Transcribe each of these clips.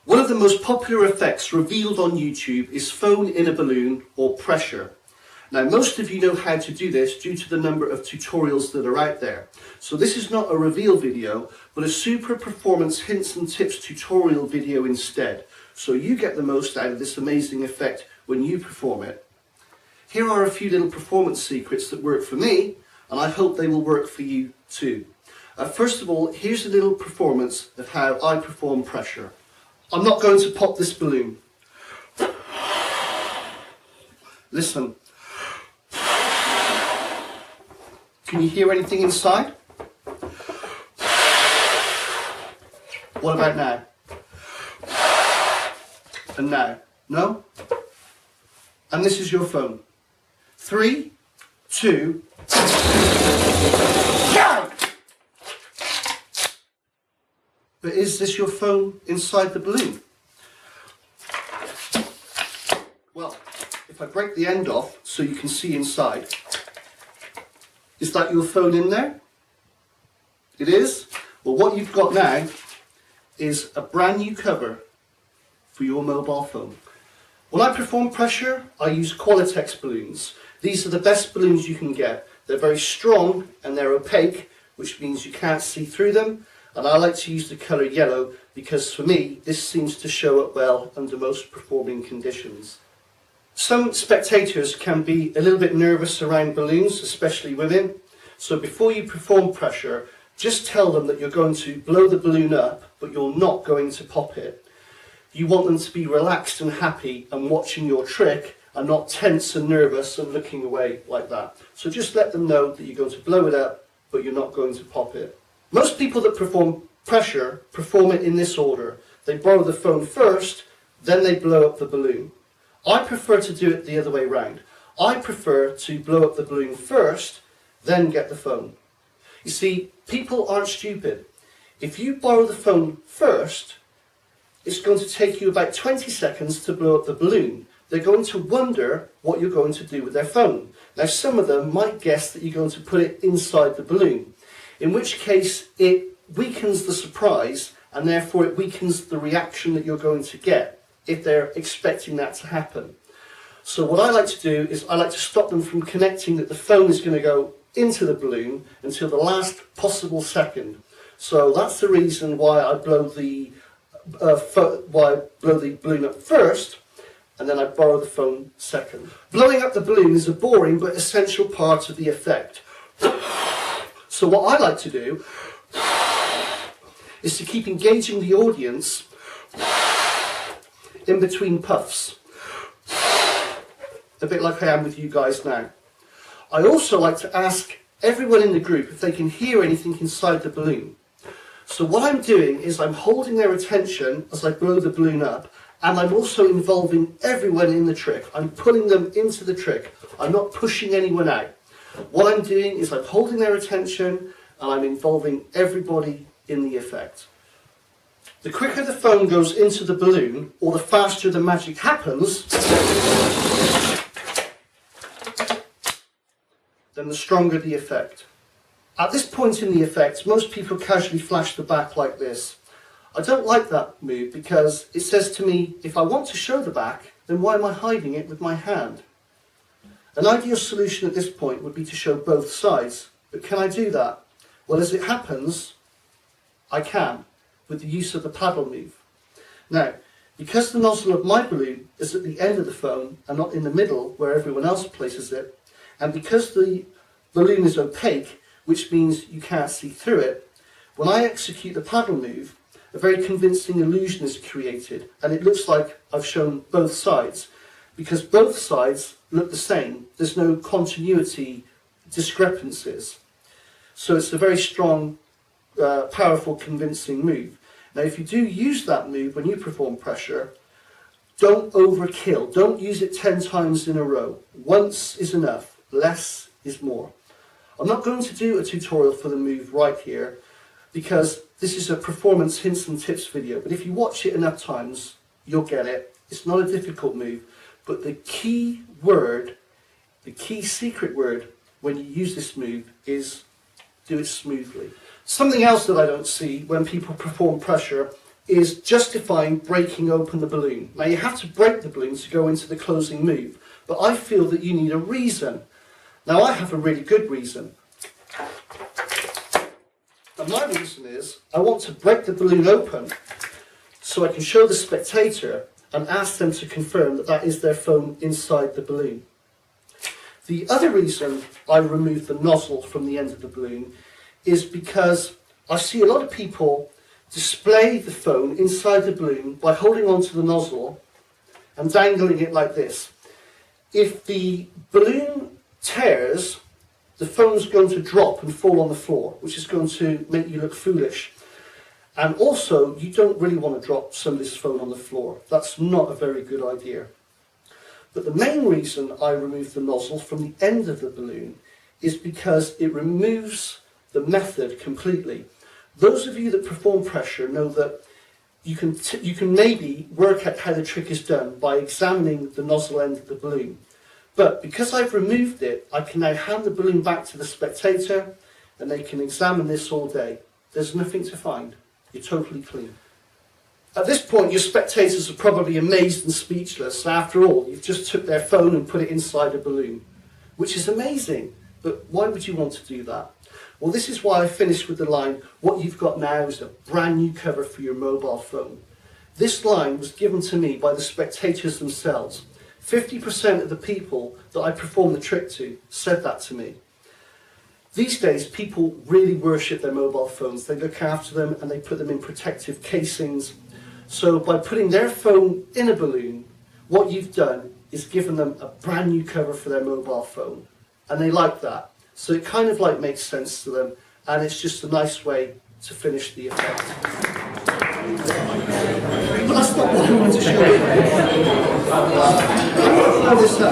One of the most popular effects revealed on YouTube is phone in a balloon or pressure. Now, most of you know how to do this due to the number of tutorials that are out there. So this is not a reveal video, but a super performance hints and tips tutorial video instead. So you get the most out of this amazing effect when you perform it. Here are a few little performance secrets that work for me, and I hope they will work for you too. First of all, here's a little performance of how I perform pressure. I'm not going to pop this balloon. Listen. Can you hear anything inside? What about now? And now? No? And this is your phone. 3, 2, yeah! But is this your phone inside the balloon? Well, if I break the end off so you can see inside, is that your phone in there? It is? Well, what you've got now is a brand new cover for your mobile phone. When I perform pressure, I use Qualitex balloons. These are the best balloons you can get. They're very strong and they're opaque, which means you can't see through them. And I like to use the colour yellow because for me, this seems to show up well under most performing conditions. Some spectators can be a little bit nervous around balloons, especially women. So before you perform pressure, just tell them that you're going to blow the balloon up, but you're not going to pop it. You want them to be relaxed and happy and watching your trick and not tense and nervous and looking away like that. So just let them know that you're going to blow it up, but you're not going to pop it. Most people that perform pressure perform it in this order. They borrow the phone first, then they blow up the balloon. I prefer to do it the other way round. I prefer to blow up the balloon first, then get the phone. You see, people aren't stupid. If you borrow the phone first, it's going to take you about 20 seconds to blow up the balloon. They're going to wonder what you're going to do with their phone. Now, some of them might guess that you're going to put it inside the balloon, in which case it weakens the surprise and therefore it weakens the reaction that you're going to get if they're expecting that to happen. So what I like to do is I like to stop them from connecting that the phone is going to go into the balloon until the last possible second. So that's the reason why I blow the balloon up first, and then I borrow the phone second. Blowing up the balloon is a boring but essential part of the effect. So what I like to do is to keep engaging the audience in between puffs, a bit like I am with you guys now. I also like to ask everyone in the group if they can hear anything inside the balloon. So what I'm doing is I'm holding their attention as I blow the balloon up, and I'm also involving everyone in the trick. I'm pulling them into the trick. I'm not pushing anyone out. What I'm doing is I'm holding their attention and I'm involving everybody in the effect. The quicker the phone goes into the balloon, or the faster the magic happens, then the stronger the effect. At this point in the effect, most people casually flash the back like this. I don't like that move because it says to me, if I want to show the back, then why am I hiding it with my hand? An ideal solution at this point would be to show both sides, but can I do that? Well, as it happens, I can, with the use of the paddle move. Now, because the nozzle of my balloon is at the end of the phone and not in the middle where everyone else places it, and because the balloon is opaque, which means you can't see through it, when I execute the paddle move, a very convincing illusion is created, and it looks like I've shown both sides. Because both sides look the same, there's no continuity discrepancies. So it's a very strong, powerful, convincing move. Now, if you do use that move when you perform pressure, don't overkill. Don't use it 10 times in a row. Once is enough. Less is more. I'm not going to do a tutorial for the move right here because this is a performance hints and tips video. But if you watch it enough times, you'll get it. It's not a difficult move. But the key word, the key secret word when you use this move is do it smoothly. Something else that I don't see when people perform pressure is justifying breaking open the balloon. Now you have to break the balloon to go into the closing move, but I feel that you need a reason. Now I have a really good reason. And my reason is, I want to break the balloon open so I can show the spectator and ask them to confirm that that is their phone inside the balloon. The other reason I remove the nozzle from the end of the balloon is because I see a lot of people display the phone inside the balloon by holding onto the nozzle and dangling it like this. If the balloon tears, the phone's going to drop and fall on the floor, which is going to make you look foolish. And also, you don't really want to drop somebody's phone on the floor. That's not a very good idea. But the main reason I remove the nozzle from the end of the balloon is because it removes the method completely. Those of you that perform pressure know that you can maybe work out how the trick is done by examining the nozzle end of the balloon. But because I've removed it, I can now hand the balloon back to the spectator and they can examine this all day. There's nothing to find. You're totally clean. At this point, your spectators are probably amazed and speechless. After all, you've just took their phone and put it inside a balloon, which is amazing. But why would you want to do that? Well, this is why I finished with the line, what you've got now is a brand new cover for your mobile phone. This line was given to me by the spectators themselves. 50% of the people that I performed the trick to said that to me. These days, people really worship their mobile phones. They look after them and they put them in protective casings. So by putting their phone in a balloon, what you've done is given them a brand new cover for their mobile phone. And they like that. So it kind of like makes sense to them, and it's just a nice way to finish the effect. But that's not what I wanted to show you.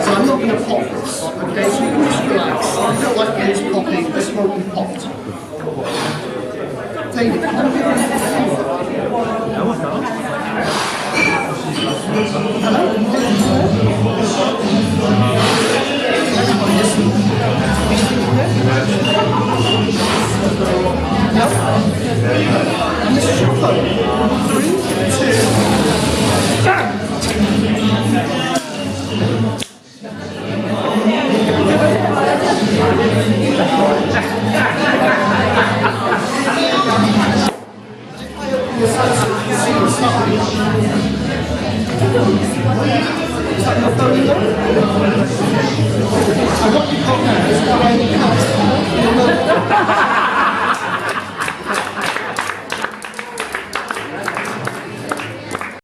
I'm not going to pop this, okay? So you can just relax. I don't like when it's popping, this won't be popped. David, and this is your phone. 3, 2, bang! Is that your phone in there? And what you've got now is